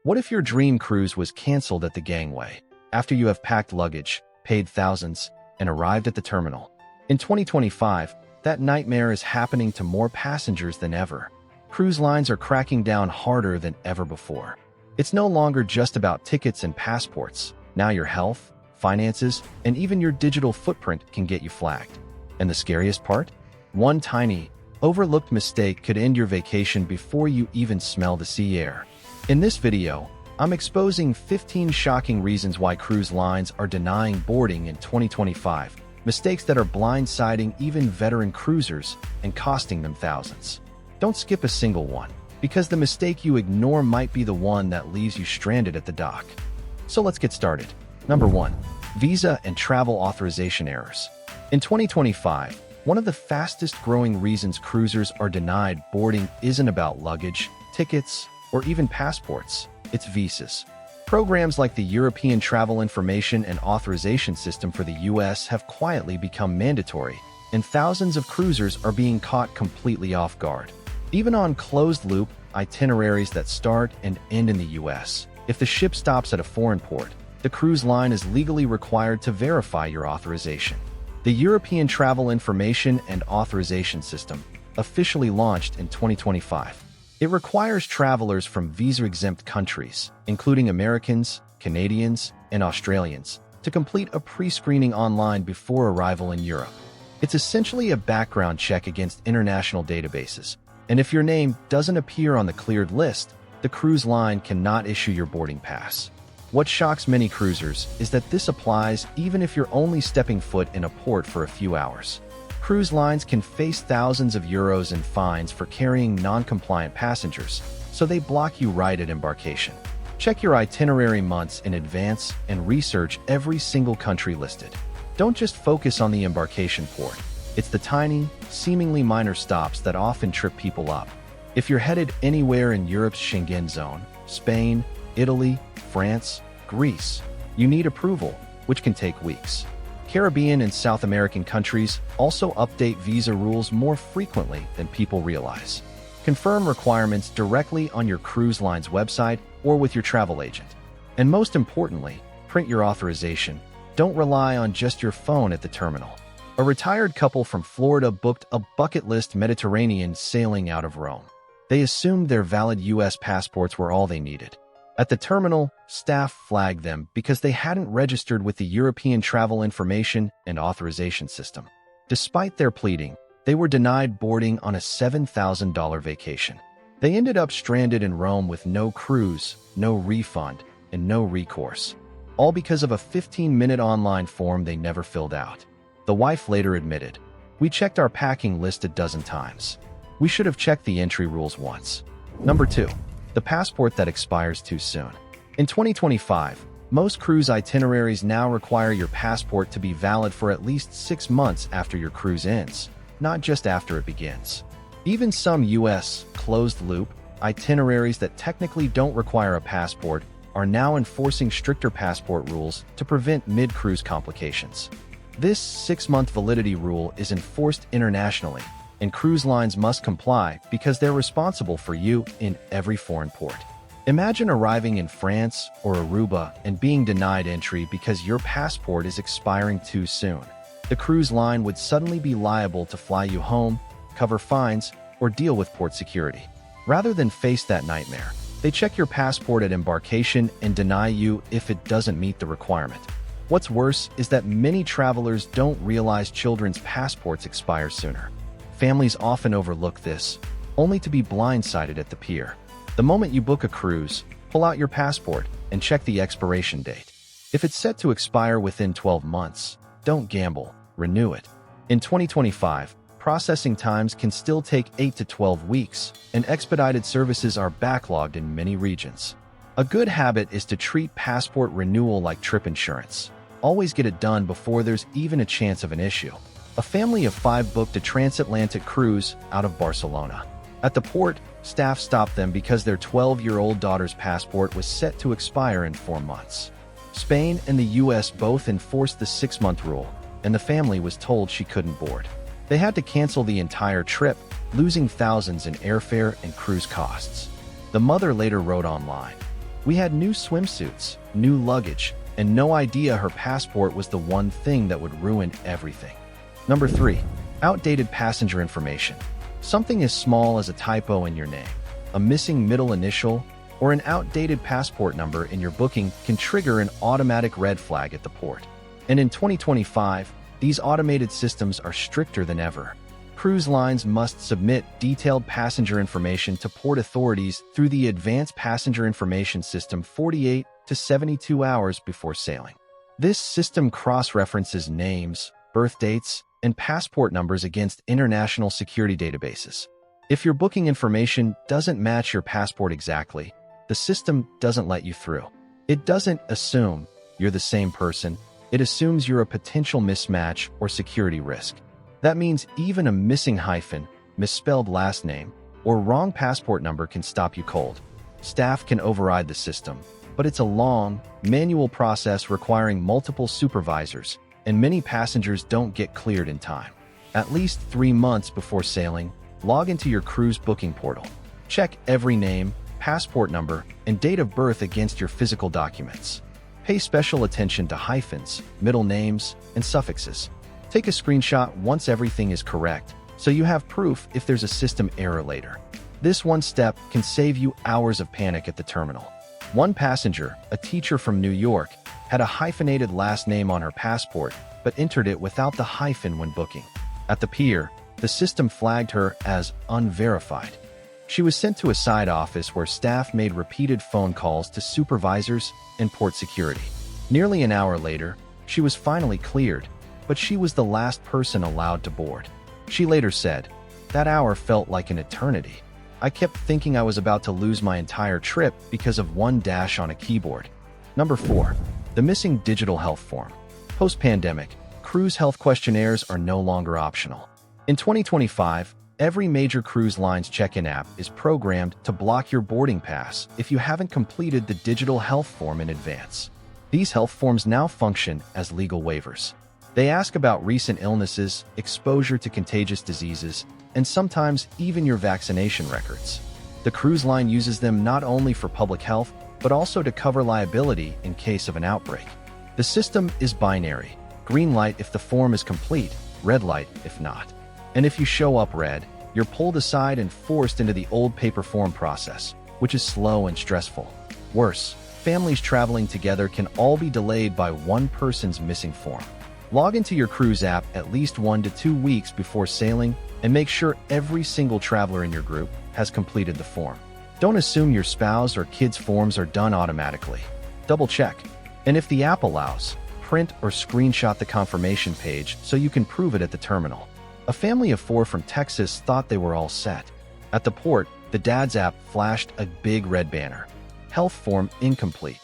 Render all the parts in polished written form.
What if your dream cruise was canceled at the gangway, after you have packed luggage, paid thousands, and arrived at the terminal? In 2025, that nightmare is happening to more passengers than ever. Cruise lines are cracking down harder than ever before. It's no longer just about tickets and passports. Now your health, finances, and even your digital footprint can get you flagged. And the scariest part? One tiny, overlooked mistake could end your vacation before you even smell the sea air. In this video, I'm exposing 15 shocking reasons why cruise lines are denying boarding in 2025, mistakes that are blindsiding even veteran cruisers and costing them thousands. Don't skip a single one, because the mistake you ignore might be the one that leaves you stranded at the dock. So let's get started. Number 1. Visa and travel authorization errors. In 2025, one of the fastest growing reasons cruisers are denied boarding isn't about luggage, tickets, or even passports. It's visas. Programs like the European Travel Information and Authorization System for the US have quietly become mandatory, and thousands of cruisers are being caught completely off guard. Even on closed-loop itineraries that start and end in the US, if the ship stops at a foreign port, the cruise line is legally required to verify your authorization. The European Travel Information and Authorization System, officially launched in 2025. It requires travelers from visa-exempt countries, including Americans, Canadians, and Australians, to complete a pre-screening online before arrival in Europe. It's essentially a background check against international databases, and if your name doesn't appear on the cleared list, the cruise line cannot issue your boarding pass. What shocks many cruisers is that this applies even if you're only stepping foot in a port for a few hours. Cruise lines can face thousands of euros in fines for carrying non-compliant passengers, so they block you right at embarkation. Check your itinerary months in advance and research every single country listed. Don't just focus on the embarkation port. It's the tiny, seemingly minor stops that often trip people up. If you're headed anywhere in Europe's Schengen zone, Spain, Italy, France, Greece, you need approval, which can take weeks. Caribbean and South American countries also update visa rules more frequently than people realize. Confirm requirements directly on your cruise line's website or with your travel agent. And most importantly, print your authorization. Don't rely on just your phone at the terminal. A retired couple from Florida booked a bucket list Mediterranean sailing out of Rome. They assumed their valid US passports were all they needed. At the terminal, staff flagged them because they hadn't registered with the European Travel Information and Authorization System. Despite their pleading, they were denied boarding on a $7,000 vacation. They ended up stranded in Rome with no cruise, no refund, and no recourse, all because of a 15-minute online form they never filled out. The wife later admitted, "We checked our packing list a dozen times. We should have checked the entry rules once." Number 2. The passport that expires too soon. In 2025, most cruise itineraries now require your passport to be valid for at least 6 months after your cruise ends, not just after it begins. Even some US closed-loop itineraries that technically don't require a passport are now enforcing stricter passport rules to prevent mid-cruise complications. This 6-month validity rule is enforced internationally, and cruise lines must comply because they're responsible for you in every foreign port. Imagine arriving in France or Aruba and being denied entry because your passport is expiring too soon. The cruise line would suddenly be liable to fly you home, cover fines, or deal with port security. Rather than face that nightmare, they check your passport at embarkation and deny you if it doesn't meet the requirement. What's worse is that many travelers don't realize children's passports expire sooner. Families often overlook this, only to be blindsided at the pier. The moment you book a cruise, pull out your passport and check the expiration date. If it's set to expire within 12 months, don't gamble, renew it. In 2025, processing times can still take 8 to 12 weeks, and expedited services are backlogged in many regions. A good habit is to treat passport renewal like trip insurance. Always get it done before there's even a chance of an issue. A family of 5 booked a transatlantic cruise out of Barcelona. At the port, staff stopped them because their 12-year-old daughter's passport was set to expire in 4 months. Spain and the US both enforced the 6-month rule, and the family was told she couldn't board. They had to cancel the entire trip, losing thousands in airfare and cruise costs. The mother later wrote online, We had new swimsuits, new luggage, and no idea her passport was the one thing that would ruin everything. Number 3. Outdated passenger information. Something as small as a typo in your name, a missing middle initial, or an outdated passport number in your booking can trigger an automatic red flag at the port. And in 2025, these automated systems are stricter than ever. Cruise lines must submit detailed passenger information to port authorities through the Advanced Passenger Information System 48 to 72 hours before sailing. This system cross-references names, birth dates, and passport numbers against international security databases. If your booking information doesn't match your passport exactly, the system doesn't let you through. It doesn't assume you're the same person. It assumes you're a potential mismatch or security risk. That means even a missing hyphen, misspelled last name, or wrong passport number can stop you cold. Staff can override the system, but it's a long, manual process requiring multiple supervisors, and many passengers don't get cleared in time. At least 3 months before sailing, log into your cruise booking portal. Check every name, passport number, and date of birth against your physical documents. Pay special attention to hyphens, middle names, and suffixes. Take a screenshot once everything is correct, so you have proof if there's a system error later. This one step can save you hours of panic at the terminal. One passenger, a teacher from New York, had a hyphenated last name on her passport, but entered it without the hyphen when booking. At the pier, the system flagged her as unverified. She was sent to a side office where staff made repeated phone calls to supervisors and port security. Nearly an hour later, she was finally cleared, but she was the last person allowed to board. She later said, "That hour felt like an eternity. I kept thinking I was about to lose my entire trip because of one dash on a keyboard." Number 4. The missing digital health form. Post-pandemic, cruise health questionnaires are no longer optional. In 2025, every major cruise line's check-in app is programmed to block your boarding pass if you haven't completed the digital health form in advance. These health forms now function as legal waivers. They ask about recent illnesses, exposure to contagious diseases, and sometimes even your vaccination records. The cruise line uses them not only for public health, but also to cover liability in case of an outbreak. The system is binary: green light if the form is complete, red light if not. And if you show up red, you're pulled aside and forced into the old paper form process, which is slow and stressful. Worse, families traveling together can all be delayed by one person's missing form. Log into your cruise app at least 1 to 2 weeks before sailing and make sure every single traveler in your group has completed the form. Don't assume your spouse or kids' forms are done automatically. Double check. And if the app allows, print or screenshot the confirmation page so you can prove it at the terminal. A family of 4 from Texas thought they were all set. At the port, the dad's app flashed a big red banner: health form incomplete.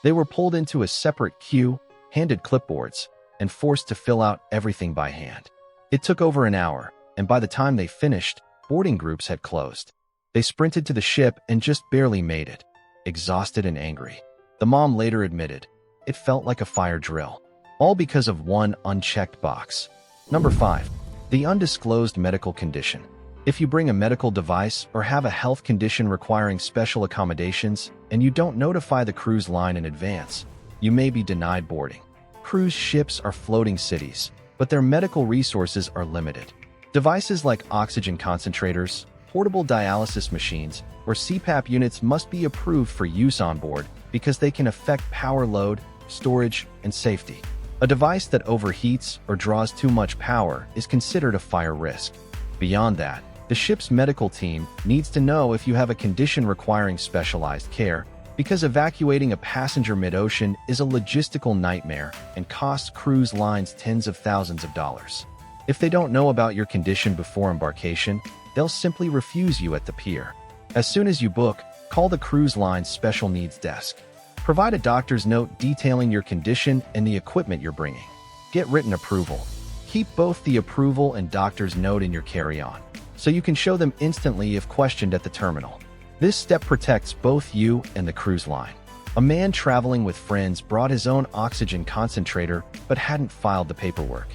They were pulled into a separate queue, handed clipboards, and forced to fill out everything by hand. It took over an hour, and by the time they finished, boarding groups had closed. They sprinted to the ship and just barely made it, exhausted and angry. The mom later admitted, "It felt like a fire drill," all because of one unchecked box. Number 5. The undisclosed medical condition. If you bring a medical device or have a health condition requiring special accommodations and you don't notify the cruise line in advance, you may be denied boarding. Cruise ships are floating cities, but their medical resources are limited. Devices like oxygen concentrators, portable dialysis machines, or CPAP units must be approved for use on board because they can affect power load, storage, and safety. A device that overheats or draws too much power is considered a fire risk. Beyond that, the ship's medical team needs to know if you have a condition requiring specialized care, because evacuating a passenger mid-ocean is a logistical nightmare and costs cruise lines tens of thousands of dollars. If they don't know about your condition before embarkation, they'll simply refuse you at the pier. As soon as you book, call the cruise line's special needs desk. Provide a doctor's note detailing your condition and the equipment you're bringing. Get written approval. Keep both the approval and doctor's note in your carry-on, so you can show them instantly if questioned at the terminal. This step protects both you and the cruise line. A man traveling with friends brought his own oxygen concentrator but hadn't filed the paperwork.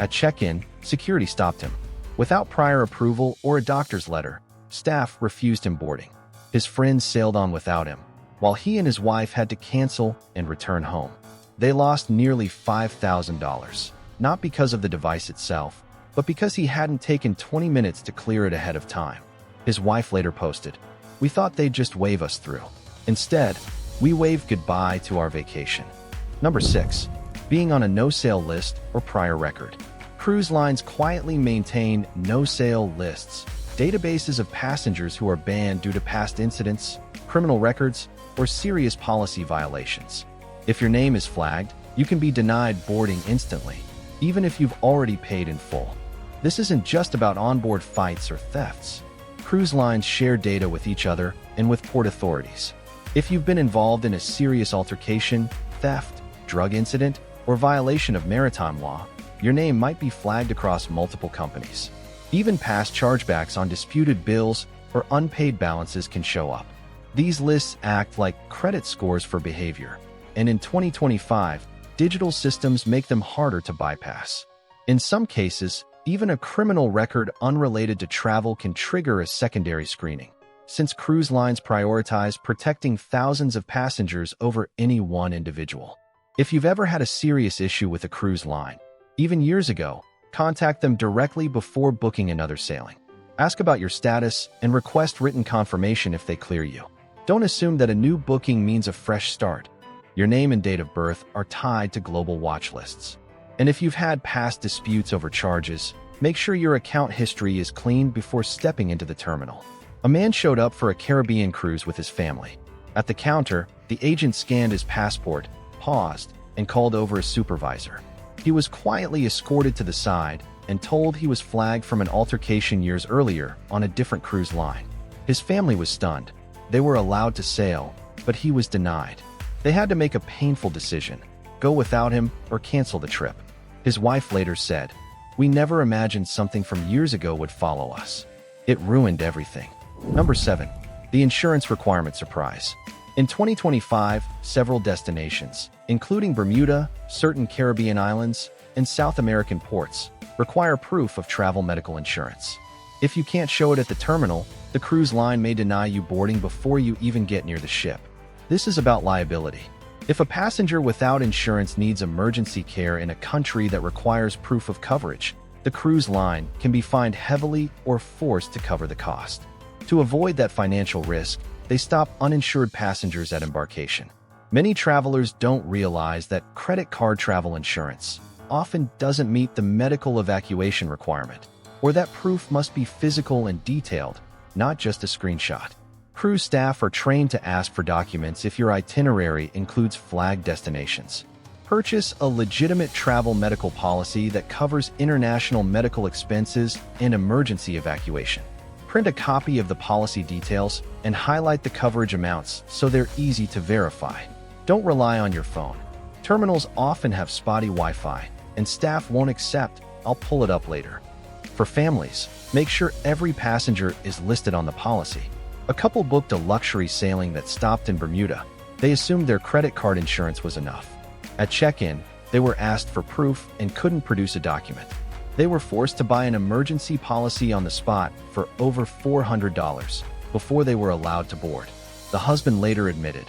At check-in, security stopped him. Without prior approval or a doctor's letter, staff refused him boarding. His friends sailed on without him. while he and his wife had to cancel and return home. They lost nearly $5,000, not because of the device itself, but because he hadn't taken 20 minutes to clear it ahead of time. His wife later posted, "We thought they'd just wave us through. Instead, we waved goodbye to our vacation." Number 6. Being on a no-sale list or prior record. Cruise lines quietly maintain no-sale lists, databases of passengers who are banned due to past incidents, criminal records, or serious policy violations. If your name is flagged, you can be denied boarding instantly, even if you've already paid in full. This isn't just about onboard fights or thefts. Cruise lines share data with each other and with port authorities. If you've been involved in a serious altercation, theft, drug incident, or violation of maritime law, your name might be flagged across multiple companies. Even past chargebacks on disputed bills or unpaid balances can show up. These lists act like credit scores for behavior, and in 2025, digital systems make them harder to bypass. In some cases, even a criminal record unrelated to travel can trigger a secondary screening, since cruise lines prioritize protecting thousands of passengers over any one individual. If you've ever had a serious issue with a cruise line, even years ago, contact them directly before booking another sailing. Ask about your status and request written confirmation if they clear you. Don't assume that a new booking means a fresh start. Your name and date of birth are tied to global watch lists. And if you've had past disputes over charges, make sure your account history is clean before stepping into the terminal. A man showed up for a Caribbean cruise with his family. At the counter, the agent scanned his passport, paused, and called over a supervisor. He was quietly escorted to the side and told he was flagged from an altercation years earlier on a different cruise line. His family was stunned. They were allowed to sail, but he was denied. They had to make a painful decision: go without him or cancel the trip. His wife later said, "We never imagined something from years ago would follow us. It ruined everything." Number 7. The insurance requirement surprise. In 2025, several destinations, including Bermuda, certain Caribbean islands, and South American ports, require proof of travel medical insurance. If you can't show it at the terminal, the cruise line may deny you boarding before you even get near the ship. This is about liability. If a passenger without insurance needs emergency care in a country that requires proof of coverage, the cruise line can be fined heavily or forced to cover the cost. To avoid that financial risk, they stop uninsured passengers at embarkation. Many travelers don't realize that credit card travel insurance often doesn't meet the medical evacuation requirement, or that proof must be physical and detailed, not just a screenshot. Cruise staff are trained to ask for documents if your itinerary includes flagged destinations. Purchase a legitimate travel medical policy that covers international medical expenses and emergency evacuation. Print a copy of the policy details and highlight the coverage amounts so they're easy to verify. Don't rely on your phone. Terminals often have spotty Wi-Fi, and staff won't accept "I'll pull it up later." For families, make sure every passenger is listed on the policy. A couple booked a luxury sailing that stopped in Bermuda. They assumed their credit card insurance was enough. At check-in, they were asked for proof and couldn't produce a document. They were forced to buy an emergency policy on the spot for over $400 before they were allowed to board. The husband later admitted,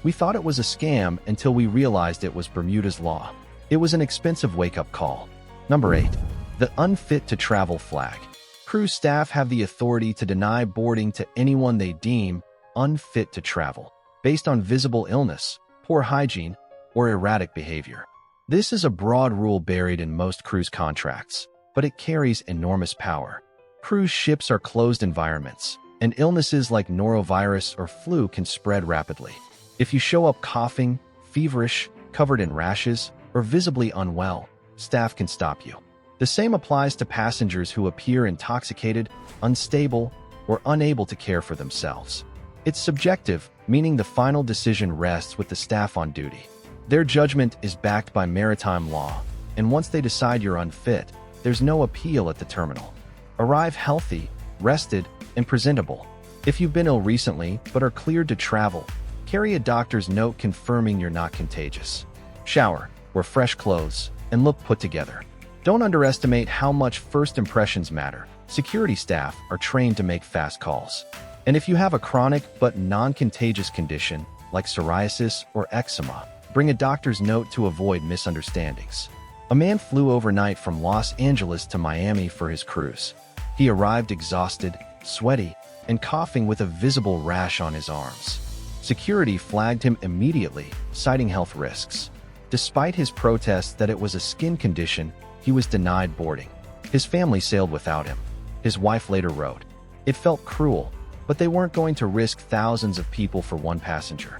"We thought it was a scam until we realized it was Bermuda's law." It was an expensive wake-up call. Number 8. The unfit to travel flag. Cruise staff have the authority to deny boarding to anyone they deem unfit to travel, based on visible illness, poor hygiene, or erratic behavior. This is a broad rule buried in most cruise contracts, but it carries enormous power. Cruise ships are closed environments, and illnesses like norovirus or flu can spread rapidly. If you show up coughing, feverish, covered in rashes, or visibly unwell, staff can stop you. The same applies to passengers who appear intoxicated, unstable, or unable to care for themselves. It's subjective, meaning the final decision rests with the staff on duty. Their judgment is backed by maritime law, and once they decide you're unfit, there's no appeal at the terminal. Arrive healthy, rested, and presentable. If you've been ill recently but are cleared to travel, carry a doctor's note confirming you're not contagious. Shower, wear fresh clothes, and look put together. Don't underestimate how much first impressions matter. Security staff are trained to make fast calls. And if you have a chronic but non-contagious condition, like psoriasis or eczema. Bring a doctor's note to avoid misunderstandings. A man flew overnight from Los Angeles to Miami for his cruise. He arrived exhausted, sweaty, and coughing with a visible rash on his arms. Security flagged him immediately, citing health risks. Despite his protests that it was a skin condition, he was denied boarding. His family sailed without him. His wife later wrote, "It felt cruel, but they weren't going to risk thousands of people for one passenger."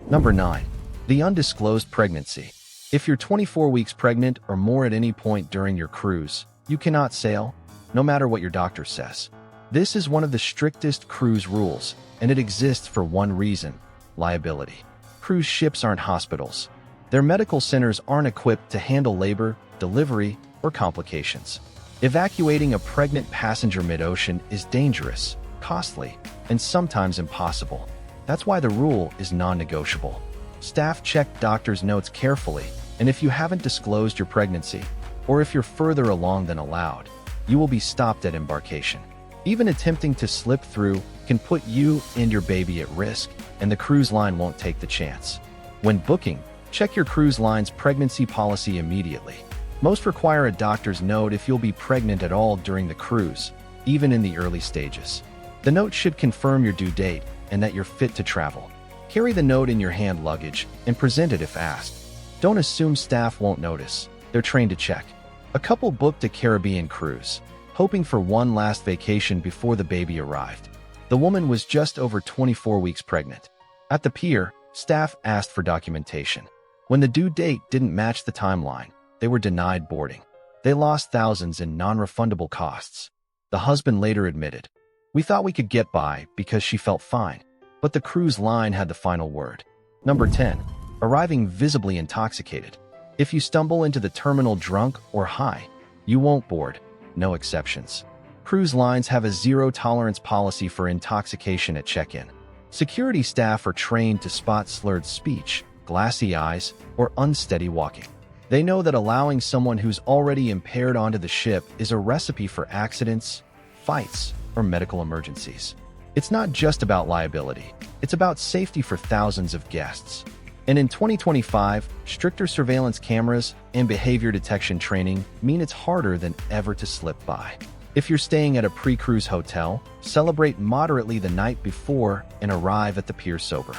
Number 9. The undisclosed pregnancy. If you're 24 weeks pregnant or more at any point during your cruise, you cannot sail, no matter what your doctor says. This is one of the strictest cruise rules, and it exists for one reason: liability. Cruise ships aren't hospitals. Their medical centers aren't equipped to handle labor, delivery, or complications. Evacuating a pregnant passenger mid-ocean is dangerous, costly, and sometimes impossible. That's why the rule is non-negotiable. Staff check doctors' notes carefully, and if you haven't disclosed your pregnancy, or if you're further along than allowed, you will be stopped at embarkation. Even attempting to slip through can put you and your baby at risk, and the cruise line won't take the chance. When booking, check your cruise line's pregnancy policy immediately. Most require a doctor's note if you'll be pregnant at all during the cruise, even in the early stages. The note should confirm your due date and that you're fit to travel. Carry the note in your hand luggage and present it if asked. Don't assume staff won't notice. They're trained to check. A couple booked a Caribbean cruise, hoping for one last vacation before the baby arrived. The woman was just over 24 weeks pregnant. At the pier, staff asked for documentation. When the due date didn't match the timeline, they were denied boarding. They lost thousands in non-refundable costs. The husband later admitted, "We thought we could get by because she felt fine, but the cruise line had the final word." Number 10. Arriving visibly intoxicated. If you stumble into the terminal drunk or high, you won't board. No exceptions. Cruise lines have a zero-tolerance policy for intoxication at check-in. Security staff are trained to spot slurred speech, glassy eyes, or unsteady walking. They know that allowing someone who's already impaired onto the ship is a recipe for accidents, fights, or medical emergencies. It's not just about liability. It's about safety for thousands of guests. And in 2025, stricter surveillance cameras and behavior detection training mean it's harder than ever to slip by. If you're staying at a pre-cruise hotel, celebrate moderately the night before and arrive at the pier sober.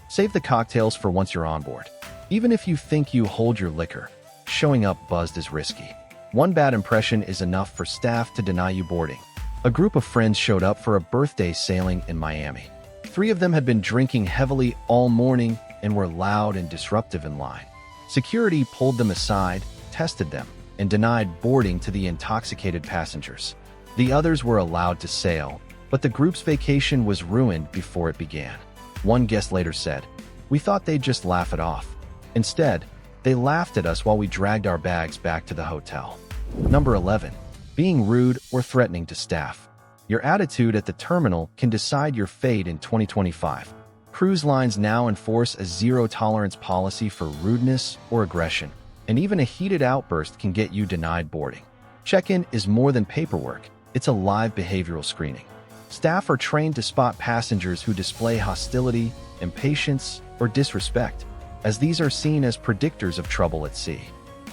Save the cocktails for once you're on board. Even if you think you hold your liquor, showing up buzzed is risky. One bad impression is enough for staff to deny you boarding. A group of friends showed up for a birthday sailing in Miami. 3 of them had been drinking heavily all morning and were loud and disruptive in line. Security pulled them aside, tested them, and denied boarding to the intoxicated passengers. The others were allowed to sail, but the group's vacation was ruined before it began. One guest later said, "We thought they'd just laugh it off. Instead, they laughed at us while we dragged our bags back to the hotel." Number 11. Being rude or threatening to staff. Your attitude at the terminal can decide your fate in 2025. Cruise lines now enforce a zero-tolerance policy for rudeness or aggression, and even a heated outburst can get you denied boarding. Check-in is more than paperwork. It's a live behavioral screening. Staff are trained to spot passengers who display hostility, impatience, or disrespect, as these are seen as predictors of trouble at sea.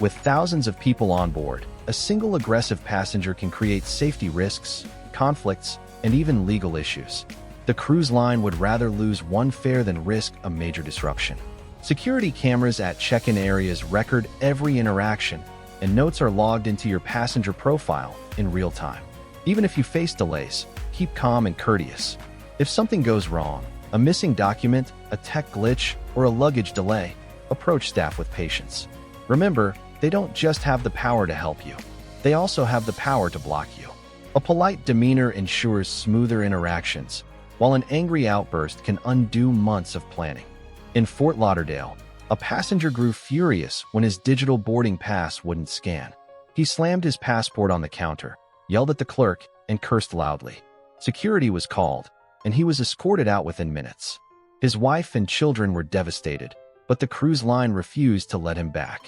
With thousands of people on board, a single aggressive passenger can create safety risks, conflicts, and even legal issues. The cruise line would rather lose one fare than risk a major disruption. Security cameras at check-in areas record every interaction, and notes are logged into your passenger profile in real time. Even if you face delays, keep calm and courteous. If something goes wrong, a missing document, a tech glitch, or a luggage delay, approach staff with patience. Remember, they don't just have the power to help you. They also have the power to block you. A polite demeanor ensures smoother interactions, while an angry outburst can undo months of planning. In Fort Lauderdale, a passenger grew furious when his digital boarding pass wouldn't scan. He slammed his passport on the counter, yelled at the clerk, and cursed loudly. Security was called, and he was escorted out within minutes. His wife and children were devastated, but the cruise line refused to let him back.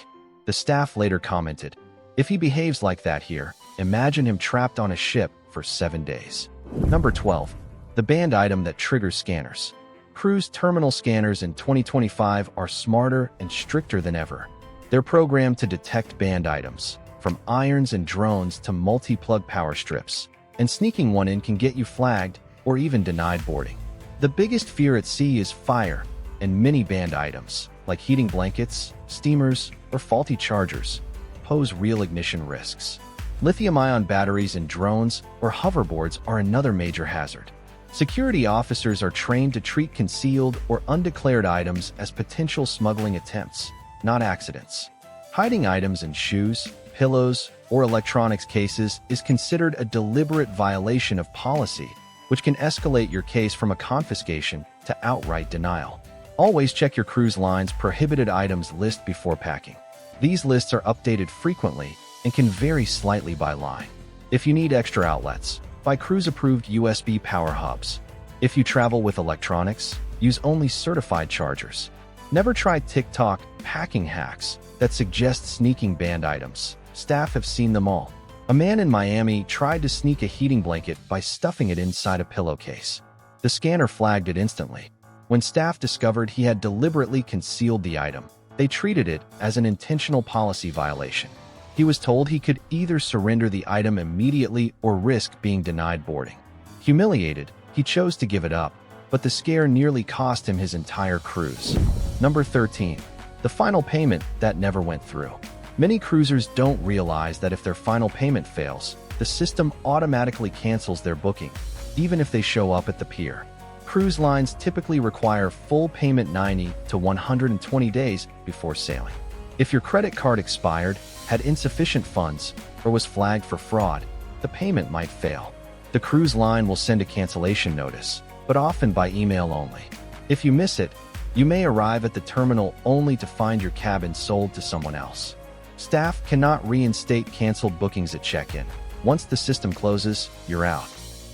The staff later commented, "If he behaves like that here, imagine him trapped on a ship for 7 days." Number 12. The banned item that triggers scanners. Cruise terminal scanners in 2025 are smarter and stricter than ever. They're programmed to detect banned items, from irons and drones to multi-plug power strips, and sneaking one in can get you flagged or even denied boarding. The biggest fear at sea is fire, and many banned items, like heating blankets, steamers, or faulty chargers, pose real ignition risks. Lithium-ion batteries in drones or hoverboards are another major hazard. Security officers are trained to treat concealed or undeclared items as potential smuggling attempts, not accidents. Hiding items in shoes, pillows, or electronics cases is considered a deliberate violation of policy, which can escalate your case from a confiscation to outright denial. Always check your cruise line's prohibited items list before packing. These lists are updated frequently and can vary slightly by line. If you need extra outlets, buy cruise-approved USB power hubs. If you travel with electronics, use only certified chargers. Never try TikTok packing hacks that suggest sneaking banned items. Staff have seen them all. A man in Miami tried to sneak a heating blanket by stuffing it inside a pillowcase. The scanner flagged it instantly. When staff discovered he had deliberately concealed the item, they treated it as an intentional policy violation. He was told he could either surrender the item immediately or risk being denied boarding. Humiliated, he chose to give it up, but the scare nearly cost him his entire cruise. Number 13. The final payment that never went through. Many cruisers don't realize that if their final payment fails, the system automatically cancels their booking, even if they show up at the pier. Cruise lines typically require full payment 90 to 120 days before sailing. If your credit card expired, had insufficient funds, or was flagged for fraud, the payment might fail. The cruise line will send a cancellation notice, but often by email only. If you miss it, you may arrive at the terminal only to find your cabin sold to someone else. Staff cannot reinstate canceled bookings at check-in. Once the system closes, you're out.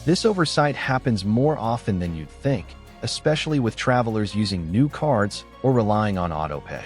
This oversight happens more often than you'd think, especially with travelers using new cards or relying on autopay.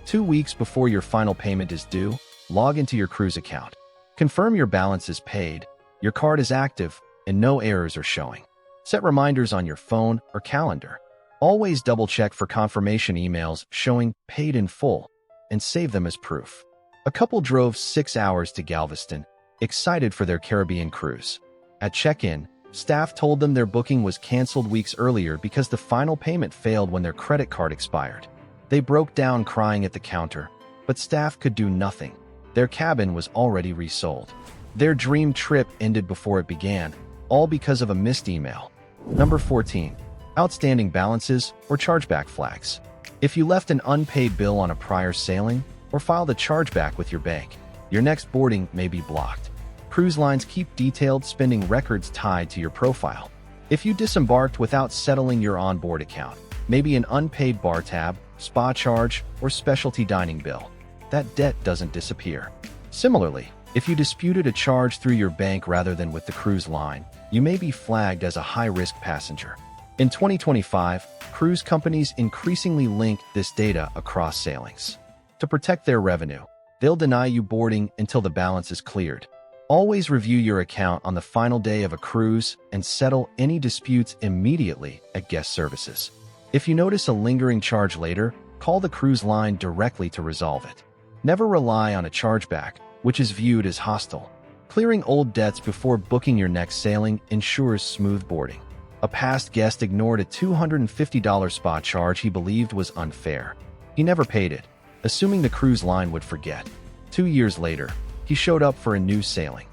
2 weeks before your final payment is due, log into your cruise account. Confirm your balance is paid, your card is active, and no errors are showing. Set reminders on your phone or calendar. Always double-check for confirmation emails showing paid in full, and save them as proof. A couple drove 6 hours to Galveston, excited for their Caribbean cruise. At check-in, staff told them their booking was canceled weeks earlier because the final payment failed when their credit card expired. They broke down crying at the counter, but staff could do nothing. Their cabin was already resold. Their dream trip ended before it began, all because of a missed email. Number 14. Outstanding balances or chargeback flags. If you left an unpaid bill on a prior sailing or filed a chargeback with your bank, your next boarding may be blocked. Cruise lines keep detailed spending records tied to your profile. If you disembarked without settling your onboard account, maybe an unpaid bar tab, spa charge, or specialty dining bill, that debt doesn't disappear. Similarly, if you disputed a charge through your bank rather than with the cruise line, you may be flagged as a high-risk passenger. In 2025, cruise companies increasingly link this data across sailings. To protect their revenue, they'll deny you boarding until the balance is cleared. Always review your account on the final day of a cruise and settle any disputes immediately at guest services. If you notice a lingering charge later, call the cruise line directly to resolve it. Never rely on a chargeback, which is viewed as hostile. Clearing old debts before booking your next sailing ensures smooth boarding. A past guest ignored a $250 spa charge he believed was unfair. He never paid it, assuming the cruise line would forget. 2 years later, he showed up for a new sailing,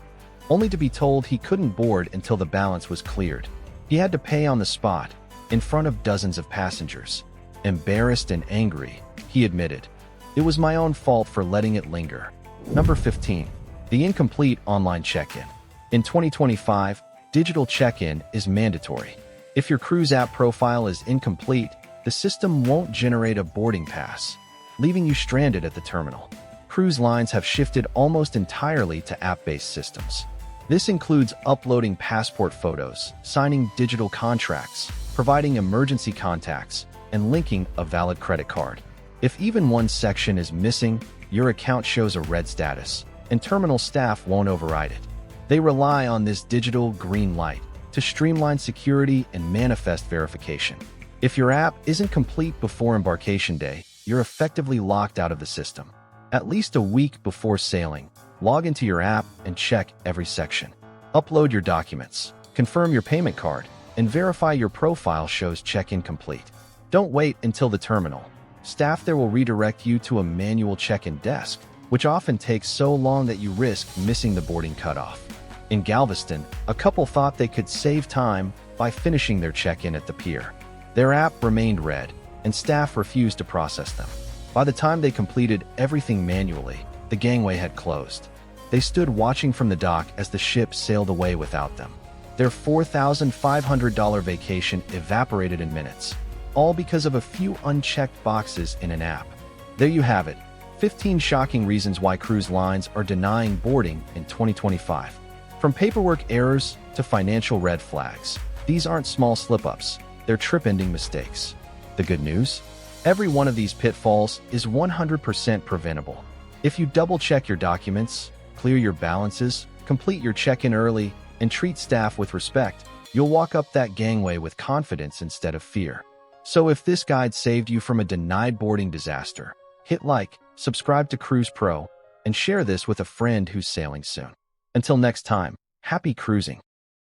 only to be told he couldn't board until the balance was cleared. He had to pay on the spot, in front of dozens of passengers. Embarrassed and angry, he admitted, "It was my own fault for letting it linger." Number 15. The incomplete online check-in. In 2025, digital check-in is mandatory. If your cruise app profile is incomplete, the system won't generate a boarding pass, leaving you stranded at the terminal. Cruise lines have shifted almost entirely to app-based systems. This includes uploading passport photos, signing digital contracts, providing emergency contacts, and linking a valid credit card. If even one section is missing, your account shows a red status, and terminal staff won't override it. They rely on this digital green light to streamline security and manifest verification. If your app isn't complete before embarkation day, you're effectively locked out of the system. At least a week before sailing, log into your app and check every section. Upload your documents, confirm your payment card, and verify your profile shows check-in complete. Don't wait until the terminal. Staff there will redirect you to a manual check-in desk, which often takes so long that you risk missing the boarding cutoff. In Galveston, a couple thought they could save time by finishing their check-in at the pier. Their app remained red, and staff refused to process them. By the time they completed everything manually, the gangway had closed. They stood watching from the dock as the ship sailed away without them. Their $4,500 vacation evaporated in minutes, all because of a few unchecked boxes in an app. There you have it, 15 shocking reasons why cruise lines are denying boarding in 2025. From paperwork errors to financial red flags, these aren't small slip-ups, they're trip-ending mistakes. The good news? Every one of these pitfalls is 100% preventable. If you double-check your documents, clear your balances, complete your check-in early, and treat staff with respect, you'll walk up that gangway with confidence instead of fear. So if this guide saved you from a denied boarding disaster, hit like, subscribe to Cruise Pro, and share this with a friend who's sailing soon. Until next time, happy cruising.